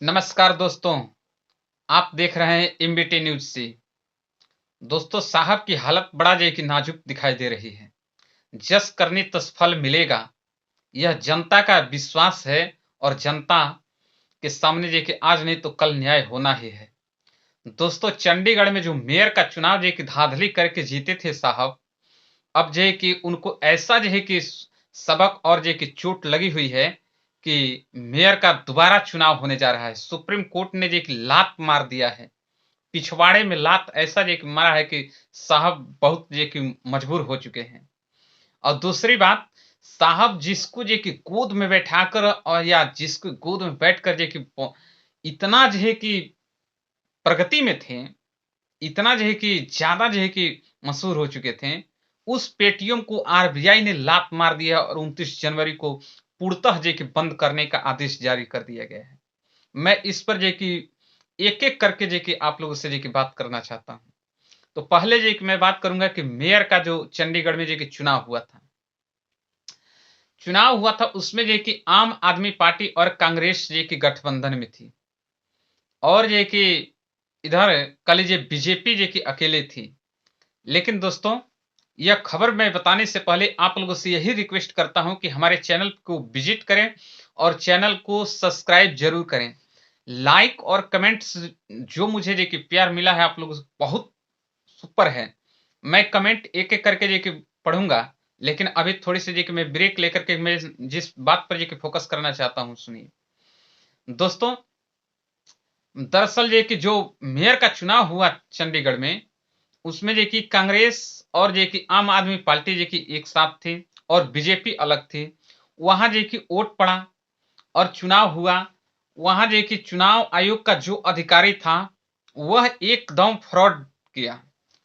नमस्कार दोस्तों, आप देख रहे हैं एमबीटी न्यूज़ से। दोस्तों साहब की हालत बड़ा जे कि नाजुक दिखाई दे रही है। जस करनी तस फल मिलेगा, यह जनता का विश्वास है और जनता के सामने जे कि आज नहीं तो कल न्याय होना ही है। दोस्तों चंडीगढ़ में जो मेयर का चुनाव जे कि धांधली करके जीते थे साहब, अब जे कि उनको ऐसा जे है कि सबक और जे कि चोट लगी हुई है कि मेयर का दोबारा चुनाव होने जा रहा है। सुप्रीम कोर्ट ने जे कि लात मार दिया है। पिछवाड़े में लात ऐसा जे कि मारा है कि साहब बहुत जे कि मजबूर हो चुके हैं। और दूसरी बात, साहब जिसको जे कि गोद में बैठाकर और या जिसको गोद में बैठकर जे कि इतना जो है कि प्रगति में थे, इतना जो है कि ज़्यादा जो है कि मशहूर हो चुके थे, उस पेटीएम को आरबीआई ने लात मार दिया और 29 जनवरी को पूर्णतः जे कि बंद करने का आदेश जारी कर दिया गया है। मैं इस पर जे कि एक-एक करके जे कि आप लोगों से जे कि बात करना चाहता हूँ। तो पहले जे कि मैं बात करूँगा कि मेयर का जो चंडीगढ़ में जे कि चुनाव हुआ था। चुनाव हुआ था उसमें जे कि आम आदमी पार्टी और कांग्रेस जे कि गठबंधन में थी। और जे कि इधर कह लीजिए बीजेपी जे कि अकेले थी। लेकिन दोस्तों, यह खबर मैं बताने से पहले आप लोगों से यही रिक्वेस्ट करता हूँ कि हमारे चैनल को विज़िट करें और चैनल को सब्सक्राइब ज़रूर करें। लाइक और कमेंट्स जो मुझे जे कि प्यार मिला है आप लोगों से बहुत सुपर है। मैं कमेंट एक-एक करके जे कि पढ़ूँगा, लेकिन अभी थोड़ी-सी जे कि मैं ब्रेक लेकर के मैं जिस बात पर जे कि फ़ोकस करना चाहता हूँ सुनिए। दोस्तों, दरअसल ये कि जो मेयर का चुनाव हुआ चंडीगढ़ में, उसमें जे कि कांग्रेस और जे कि आम आदमी पार्टी जे कि एक साथ थी और बीजेपी अलग थी। वहाँ जे कि वोट पड़ा और चुनाव हुआ। वहाँ जे कि चुनाव आयोग का जो अधिकारी था, वह एकदम फ्रॉड किया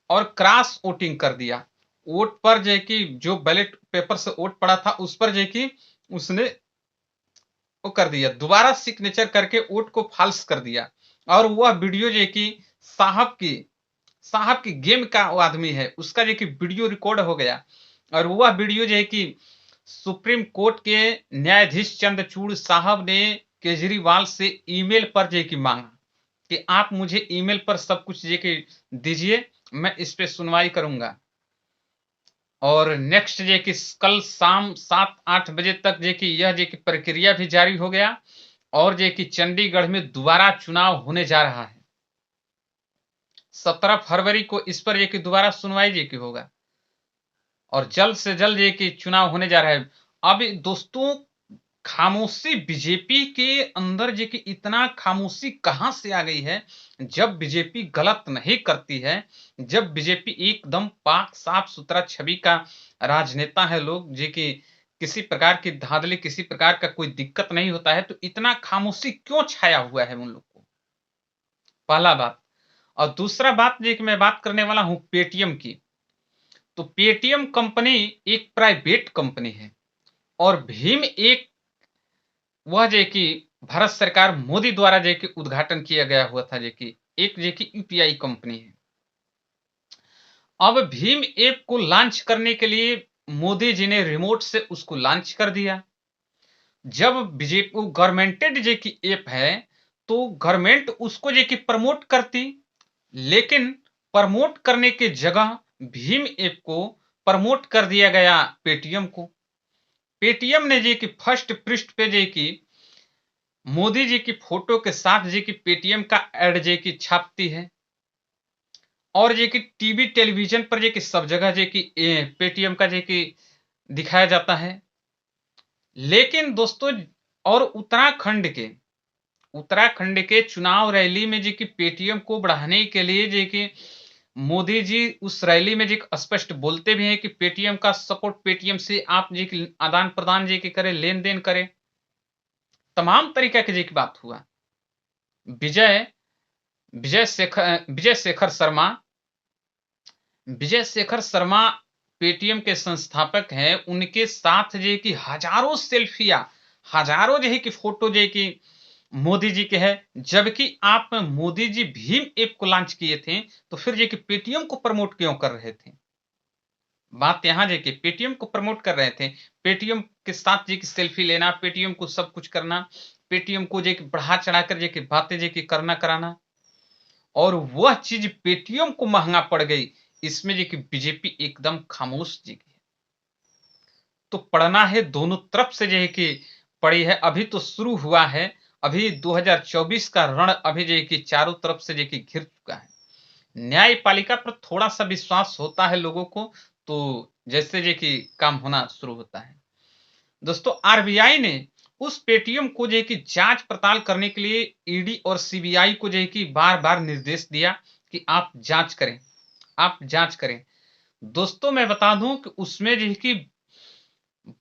और क्रॉस वोटिंग कर दिया। वोट पर जे कि जो बैलेट पेपर से वोट पड़ा था, उस पर जे कि उसने वो कर दिया, दोबारा सिग्नेचर करके वोट को फ़ाल्स कर दिया और वह वीडियो जे कि साहब की साहब की गेम का वो आदमी है, उसका जो कि वीडियो रिकॉर्ड हो गया और वह वीडियो जो है कि सुप्रीम कोर्ट के न्यायाधीश चंद्रचूड़ साहब ने केजरीवाल से ईमेल पर जो है कि मांगा कि आप मुझे ईमेल पर सब कुछ जो कि दीजिए, मैं इस पे सुनवाई करूँगा। और नेक्स्ट जे कि कल शाम 7-8 बजे तक जे कि यह जे कि प्रक्रिया भी जारी हो गया और जे कि चंडीगढ़ में दोबारा चुनाव होने जा रहा है। 17 फरवरी को इस पर ये कि दोबारा सुनवाई जे कि होगा और जल्द से जल्द ये कि चुनाव होने जा रहा है। अब दोस्तों खामोशी बीजेपी के अंदर जे कि इतना खामोशी कहाँ से आ गई है? जब बीजेपी गलत नहीं करती है, जब बीजेपी एकदम पाक साफ-सुथरा छवि का राजनेता है लोग जे कि किसी प्रकार की धांधली, किसी प्रकार का कोई दिक्कत नहीं होता है, तो इतना खामोशी क्यों छाया हुआ है उन लोग को? पहला बात। और दूसरा बात जे कि मैं बात करने वाला हूँ पेटीएम की। तो पेटीएम कंपनी एक प्राइवेट कंपनी है और भीम एक वह जे कि भारत सरकार मोदी द्वारा जे कि उद्घाटन किया गया हुआ था जे कि एक जे कि यूपीआई कंपनी है। अब भीम ऐप को लॉन्च करने के लिए मोदी जी ने रिमोट से उसको लॉन्च कर दिया। जब बीजेपी वो गवर्नमेंटेड जे कि ऐप है, तो गवर्नमेंट उसको जे कि प्रमोट करती, लेकिन प्रमोट करने की जगह भीम ऐप को प्रमोट कर दिया गया पेटीएम को। पेटीएम ने जे कि फर्स्ट पृष्ठ पे जे कि मोदी जी की फोटो के साथ जे कि पेटीएम का ऐड जे कि छापती है और जे कि टीवी टेलीविजन पर जे कि सब जगह जे कि पेटीएम का जे कि दिखाया जाता है। लेकिन दोस्तों और उत्तराखंड के चुनाव रैली में जे कि पेटीएम को बढ़ाने के लिए जे कि मोदी जी उस रैली में जे स्पष्ट बोलते भी हैं कि पेटीएम का सपोर्ट, पेटीएम से आप जे कि आदान-प्रदान जे कि करें, लेन-देन करें। तमाम तरीके के जे कि बात हुआ। विजय विजय शेखर शर्मा विजय शेखर शर्मा पेटीएम के संस्थापक हैं। उनके साथ जे कि हज़ारों सेल्फियाँ, हज़ारों जो है कि फ़ोटो जो है कि मोदी जी के हैं। जबकि आप मोदी जी भीम ऐप को लॉन्च किए थे, तो फिर जे कि पेटीएम को प्रमोट क्यों कर रहे थे? बात यहाँ जे कि पेटीएम को प्रमोट कर रहे थे। पेटीएम के साथ जे कि सेल्फी लेना, पेटीएम को सब कुछ करना, पेटीएम को जे कि बढ़ा चढ़ाकर जे कि बातें जे कि करना कराना, और वह चीज पेटीएम को महंगा पड़ गई, इसमें जे कि बीजेपी एकदम खामोश जी की है। तो पढ़ना है दोनों तरफ से जे है कि पड़ी है, अभी तो शुरू हुआ है, अभी 2024 का रण अभी जे कि चारों तरफ से जे कि घिर चुका है। न्यायपालिका पर थोड़ा-सा विश्वास होता है लोगों को, तो जैसे जे कि काम होना शुरू होता है। दोस्तों, आरबीआई ने उस पेटीएम को जो है कि जांच पड़ताल करने के लिए ईडी और सीबीआई को जो है कि बार-बार निर्देश दिया कि आप जांच करें, आप जांच करें। दोस्तों, मैं बता दूं कि उसमें जो है कि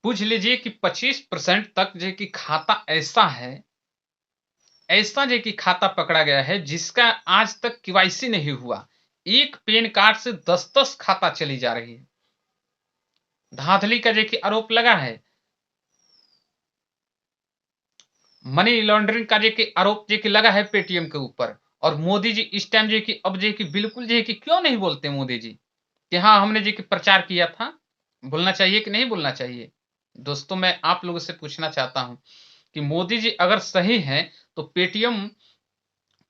पूछ लीजिए कि 25% तक जो है कि खाता ऐसा जो है कि खाता पकड़ा गया है जिसका आज तक केवाईसी नहीं हुआ। एक पैन कार्ड से 10-10 खाता चली जा रही है। धांधली का जो है कि आरोप लगा है। मनी लॉन्ड्रिंग का जो कि आरोप जो कि लगा है पेटीएम के ऊपर, और मोदी जी इस टाइम जो कि अब जो कि बिल्कुल जो कि क्यों नहीं बोलते मोदी जी कि हाँ, हमने जो कि प्रचार किया था। बोलना चाहिए कि नहीं बोलना चाहिए? दोस्तों, मैं आप लोगों से पूछना चाहता हूं कि मोदी जी अगर सही हैं, तो पेटीएम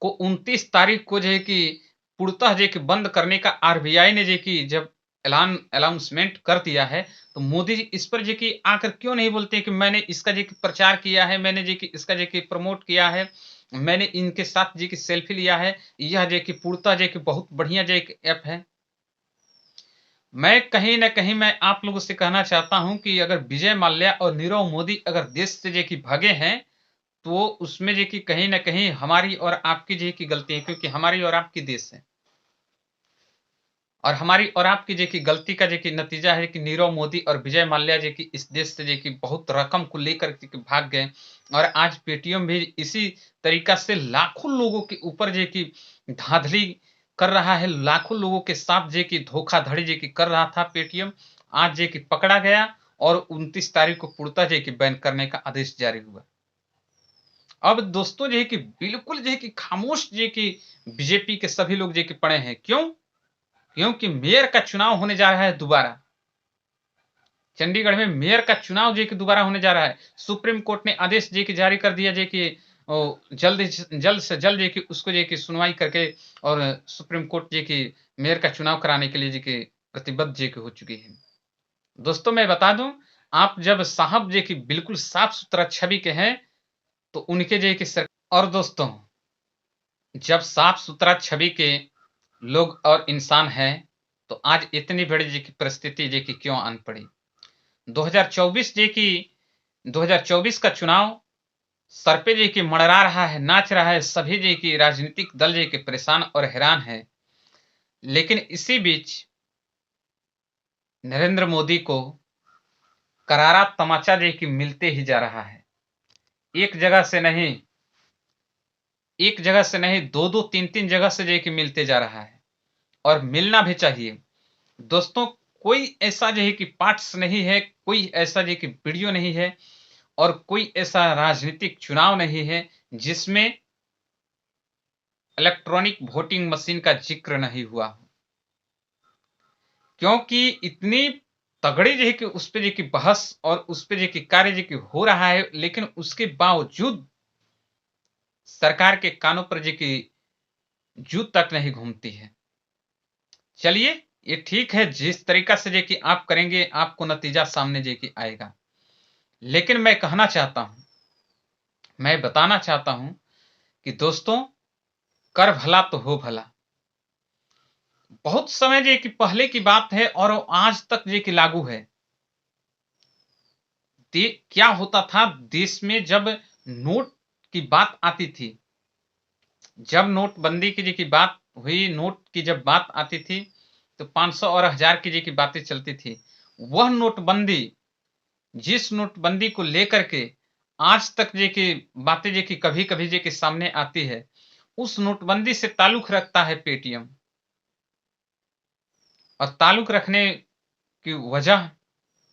को 29 तारीख को जो है कि पूर्णतः जो है कि बंद करने का आरबीआई ने जो कि जब अनाउंसमेंट कर दिया है, तो मोदी जी इस पर जो कि आकर क्यों नहीं बोलते कि मैंने इसका जो कि प्रचार किया है, मैंने जो कि इसका जो कि प्रमोट किया है, मैंने इनके साथ जो कि सेल्फी लिया है, यह जो कि पूर्णतः जो कि बहुत बढ़िया जो एक ऐप है। मैं कहीं न कहीं मैं आप लोगों से कहना चाहता हूँ कि अगर विजय माल्या और नीरव मोदी अगर देश से जो कि भागे हैं, तो उसमें जो कि कहीं न कहीं हमारी और आपकी जो है कि गलती है, क्योंकि हमारी और आपकी देश है। और हमारी और आपकी जो कि गलती का जो कि नतीजा है कि नीरव मोदी और विजय माल्या जो कि इस देश से जो कि बहुत रकम को लेकर के भाग गए, और आज पेटीएम भी इसी तरीका से लाखों लोगों के ऊपर जो कि धांधली कर रहा है, लाखों लोगों के साथ जो कि धोखाधड़ी जो कि कर रहा था पेटीएम, आज जो कि पकड़ा गया और 29 तारीख को पूर्णतः जो कि बैन करने का आदेश जारी हुआ। अब दोस्तों जो है कि बिल्कुल जो है कि खामोश जो है कि बीजेपी के सभी लोग जो है कि पड़े हैं। क्यों? क्योंकि मेयर का चुनाव होने जा रहा है दोबारा। चंडीगढ़ में मेयर का चुनाव जो है कि दोबारा होने जा रहा है। सुप्रीम कोर्ट ने आदेश जो है कि जारी कर दिया, जो है कि जल्द से जल्द जो है कि उसको जो है कि सुनवाई करके, और सुप्रीम कोर्ट जो है कि मेयर का चुनाव कराने के लिए जो कि प्रतिबद्ध जो है कि हो चुकी है। दोस्तों, मैं बता दूं, आप जब साहब जो है कि बिल्कुल साफ-सुथरा छवि के हैं, तो उनके जो है कि सर, और दोस्तों, जब साफ-सुथरा छवि के लोग और इंसान हैं, तो आज इतनी बड़ी जी की परिस्थिति जी की क्यों आन पड़ी? 2024 जी की 2024 का चुनाव सर पे जी की मंडरा रहा है, नाच रहा है, सभी जी की राजनीतिक दल जी के परेशान और हैरान हैं। लेकिन इसी बीच नरेंद्र मोदी को करारा तमाचा जी की मिलते ही जा रहा है। एक जगह से नहीं, एक जगह से नहीं, 2-2 3-3 जगह से जी की मिलते जा रहा है, और मिलना भी चाहिए। दोस्तों, कोई ऐसा जो है कि पार्ट्स नहीं है, कोई ऐसा जो है कि वीडियो नहीं है, और कोई ऐसा राजनीतिक चुनाव नहीं है जिसमें इलेक्ट्रॉनिक वोटिंग मशीन का जिक्र नहीं हुआ हो। क्योंकि इतनी तगड़ी जो है कि उस पे जो कि बहस और उस पे जो कि कार्य जो कि हो रहा है, लेकिन उसके बावजूद सरकार के कानों पर जो कि जूं तक नहीं घूमती है। चलिए, ये ठीक है, जिस तरीका से जो कि आप करेंगे, आपको नतीजा सामने जो कि आएगा। लेकिन मैं कहना चाहता हूं, मैं बताना चाहता हूं कि दोस्तों, कर भला तो हो भला। बहुत समय जो कि पहले की बात है और आज तक जो कि लागू है। क्या होता था देश में जब नोट की बात आती थी, जब नोटबंदी की जो कि बात हुई, नोट की जब बात आती थी, तो 500 और 1000 की जो कि बातें चलती थी। वह नोटबंदी, जिस नोटबंदी को लेकर के आज तक जो कि बातें जो कि कभी-कभी जो कि सामने आती है, उस नोटबंदी से ताल्लुक रखता है पेटीएम। और ताल्लुक रखने की वजह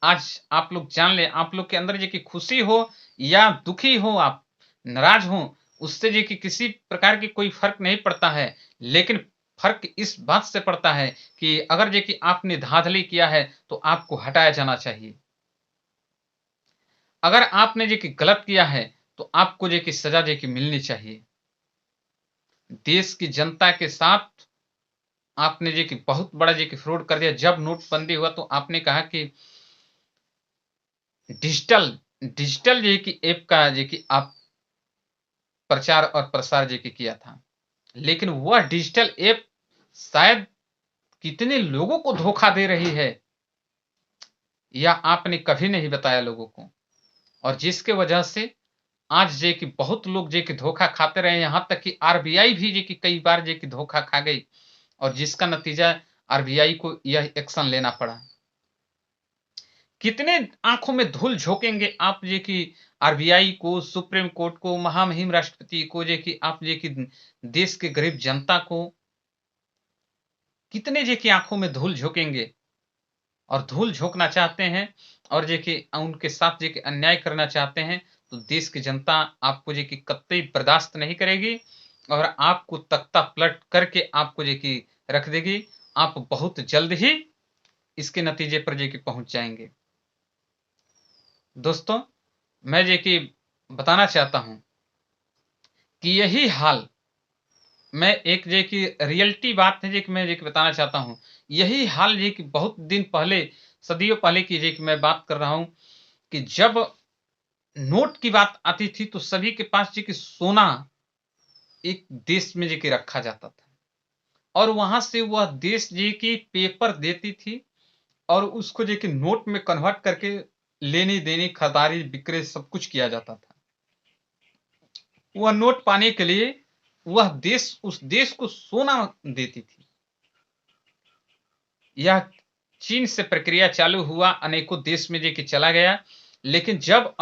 आज आप लोग जान लें, आप लोग के अंदर जो कि खुशी हो या दुखी हो, आप नाराज हो, उससे जो कि किसी प्रकार की कोई फर्क नहीं पड़ता है। लेकिन फर्क इस बात से पड़ता है कि अगर जो कि आपने धांधली किया है, तो आपको हटाया जाना चाहिए। अगर आपने जो कि गलत किया है, तो आपको जो कि सजा जो कि मिलनी चाहिए। देश की जनता के साथ आपने जो कि बहुत बड़ा जो कि फ्रॉड कर दिया। जब नोटबंदी हुआ तो आपने कहा कि डिजिटल डिजिटल जो है कि ऐप का जो कि आप प्रचार और प्रसार जो कि किया था। लेकिन वह डिजिटल ऐप शायद कितने लोगों को धोखा दे रही है, यह आपने कभी नहीं बताया लोगों को। और जिसके वजह से आज जे कि बहुत लोग जे कि धोखा खाते रहे, यहाँ तक कि आरबीआई भी जे कि कई बार जे कि धोखा खा गई और जिसका नतीजा आरबीआई को यह एक्शन लेना पड़ा। कितने आंखों में धूल झोंकेंगे आप जे कि आरबीआई को, सुप्रीम कोर्ट को, महामहिम राष्ट्रपति को, जे कि आप जे कि देश के गरीब जनता को कितने जे कि आंखों में धूल झोंकेंगे और धूल झोंकना चाहते हैं और जे कि उनके साथ जे कि अन्याय करना चाहते हैं, तो देश की जनता आपको जे कि कतई बर्दाश्त नहीं करेगी और आपको तख्ता पलट करके आपको जे कि रख देगी। आप बहुत जल्द ही इसके नतीजे पर जे कि पहुंच जाएंगे। दोस्तों, मैं जे कि बताना चाहता हूं कि यही हाल, मैं एक जे कि रियलिटी बात है जे कि मैं जे कि बताना चाहता हूं, यही हाल जे कि बहुत दिन पहले, सदियों पहले की जे कि मैं बात कर रहा हूं कि जब नोट की बात आती थी तो सभी के पास जे कि सोना एक देश में जे कि रखा जाता था और वहां से वह देश जे कि पेपर देती थी और उसको जे कि नोट में कन्वर्ट करके लेनी देनी, खरीदारी, बिक्री सब कुछ किया जाता था। वह नोट पाने के लिए वह देश उस देश को सोना देती थी। यह चीन से प्रक्रिया चालू हुआ, अनेकों देश में जे कि चला गया। लेकिन जब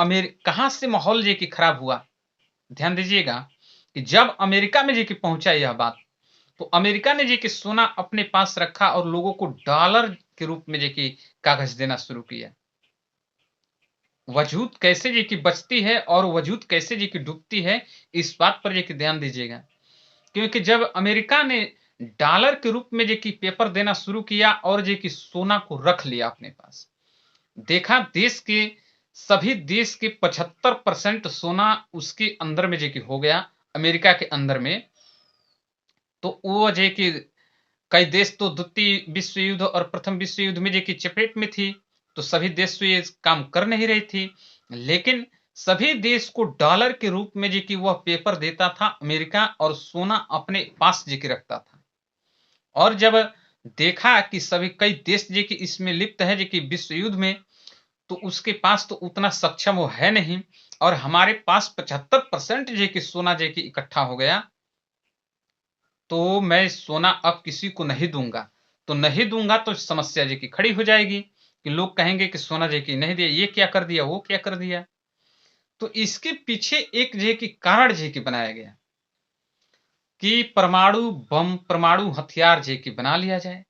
कहां से माहौल जे कि खराब हुआ, ध्यान दीजिएगा कि जब अमेरिका में जे कि पहुंचा यह बात, तो अमेरिका ने जे कि सोना अपने पास रखा और लोगों को डॉलर के रूप में जे कि कागज देना शुरू किया। वजूद कैसे जे कि बचती है और वजूद कैसे जे कि डूबती है, इस बात पर जे कि ध्यान दीजिएगा। क्योंकि जब अमेरिका ने डॉलर के रूप में जे कि पेपर देना शुरू किया और जे कि सोना को रख लिया अपने पास, देखा देश के सभी देश के 75% सोना उसके अंदर में जे कि हो गया, अमेरिका के अंदर में। तो वो जे कि कई देश तो द्वितीय विश्व युद्ध और प्रथम विश्व युद्ध में जे कि चपेट में थी, तो सभी देश तो ये काम कर नहीं रही थी। लेकिन सभी देश को डॉलर के रूप में जे कि वह पेपर देता था अमेरिका और सोना अपने पास जे कि रखता था। और जब देखा कि सभी कई देश जे कि इसमें लिप्त है जे कि विश्व युद्ध में, तो उसके पास तो उतना सक्षम वो है नहीं और हमारे पास 75% जे कि सोना जे कि इकट्ठा हो गया, तो मैं सोना अब किसी को नहीं दूंगा। तो नहीं दूंगा तो समस्या जे कि खड़ी हो जाएगी कि लोग कहेंगे कि सोना जे कि नहीं दिया, ये क्या कर दिया, वो क्या कर दिया। तो इसके पीछे एक जे कि कारण जे कि बनाया गया कि परमाणु बम, परमाणु हथियार जे कि बना लिया जाए।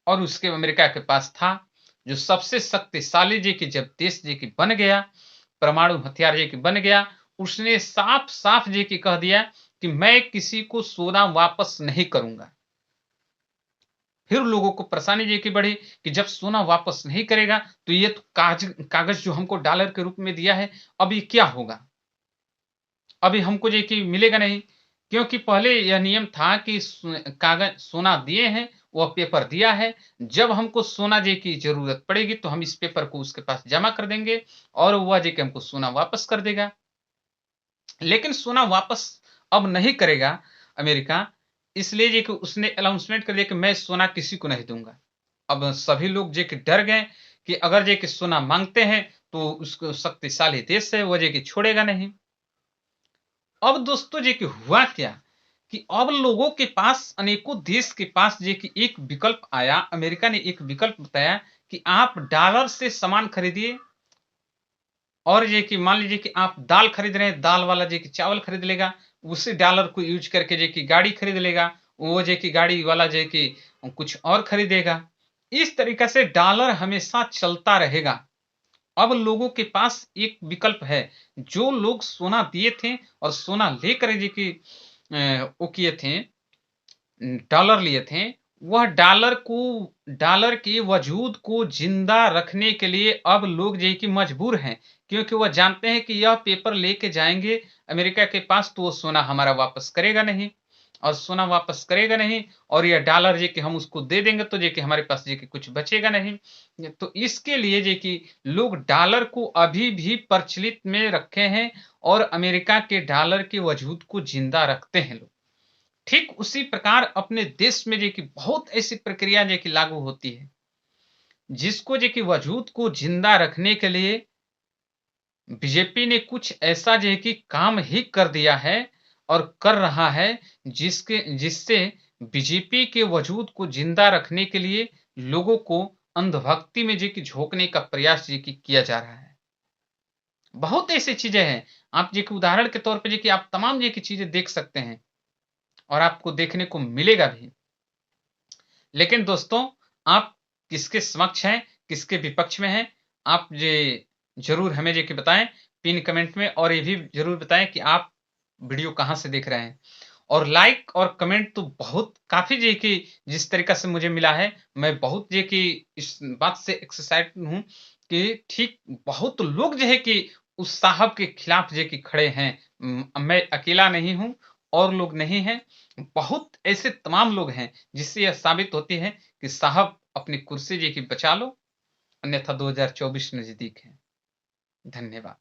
और उसके अमेरिका के पास था, जो सबसे शक्तिशाली जे कि जब देश जे कि बन गया, परमाणु हथियार जे कि बन गया, उसने साफ साफ जे कि कह दिया कि मैं किसी को सोना वापस नहीं करूंगा। फिर लोगों को परेशानी ये की बढ़ी कि जब सोना वापस नहीं करेगा तो ये तो कागज जो हमको डॉलर के रूप में दिया है, अब ये क्या होगा, अभी हमको जो कि मिलेगा नहीं। क्योंकि पहले यह नियम था कि कागज सोना दिए हैं, वह पेपर दिया है, जब हमको सोना जे की जरूरत पड़ेगी तो हम इस पेपर को उसके पास जमा कर देंगे और वह जे कि हमको सोना वापस कर देगा। लेकिन सोना वापस अब नहीं करेगा अमेरिका, इसलिए जे कि उसने अनाउंसमेंट कर दिया कि मैं सोना किसी को नहीं दूंगा। अब सभी लोग जे कि डर गए कि अगर जे कि सोना मांगते हैं तो उसको शक्तिशाली देश है, वो जे कि छोड़ेगा नहीं। अब दोस्तों जे कि हुआ क्या कि अब लोगों के पास, अनेकों देश के पास जे कि एक विकल्प आया, अमेरिका ने एक विकल्प बताया कि आप डॉलर से सामान खरीदिए और ये कि मान लीजिए कि आप दाल खरीद रहे हैं, दाल वाला जे कि चावल खरीद लेगा, उसी डॉलर को यूज करके जे कि गाड़ी खरीद लेगा, वो जे कि गाड़ी वाला जे कि कुछ और खरीदेगा। इस तरीके से डॉलर हमेशा चलता रहेगा। अब लोगों के पास एक विकल्प है, जो लोग सोना दिए थे और सोना लेकर जे कि वो किए थे, डॉलर लिए थे, वह डॉलर के वजूद को जिंदा रखने के लिए अब लोग जो है कि मजबूर हैं क्योंकि वह जानते हैं कि यह पेपर लेके जाएँगे अमेरिका के पास तो वो सोना हमारा वापस करेगा नहीं और सोना वापस करेगा नहीं और यह डॉलर जे कि हम उसको दे देंगे तो जे कि हमारे पास जे कि कुछ बचेगा नहीं। तो इसके लिए जे कि लोग डॉलर को अभी भी प्रचलित में रखे हैं और अमेरिका के डॉलर के वजूद को ज़िंदा रखते हैं लोग। ठीक उसी प्रकार अपने देश में जे कि बहुत ऐसी प्रक्रिया जे कि लागू होती है, जिसको जे कि वजूद को ज़िंदा रखने के लिए बीजेपी ने कुछ ऐसा जो है कि काम ही कर दिया है और कर रहा है जिससे बीजेपी के वजूद को जिंदा रखने के लिए लोगों को अंधभक्ति में जो कि झोंकने का प्रयास जो कि किया जा रहा है। बहुत ऐसी चीजें हैं, आप जो कि उदाहरण के तौर पे जो कि आप तमाम जो कि चीजें देख सकते हैं और आपको देखने को मिलेगा भी। लेकिन दोस्तों, आप किसके समक्ष हैं, किसके विपक्ष में हैं, आप ये ज़रूर हमें जे कि बताएँ पिन कमेंट में और ये भी ज़रूर बताएँ कि आप वीडियो कहाँ से देख रहे हैं। और लाइक और कमेंट तो बहुत काफ़ी जे कि जिस तरीक़ा से मुझे मिला है, मैं बहुत जे कि इस बात से एक्साइटेड हूँ कि ठीक बहुत लोग जो है कि उस साहब के खिलाफ़ जे कि खड़े हैं। मैं अकेला नहीं हूँ और लोग नहीं हैं। बहुत ऐसे तमाम लोग हैं, जिससे यह साबित होती है कि साहब अपनी कुर्सी जी की बचा लो, अन्यथा 2024 नज़दीक है। धन्यवाद।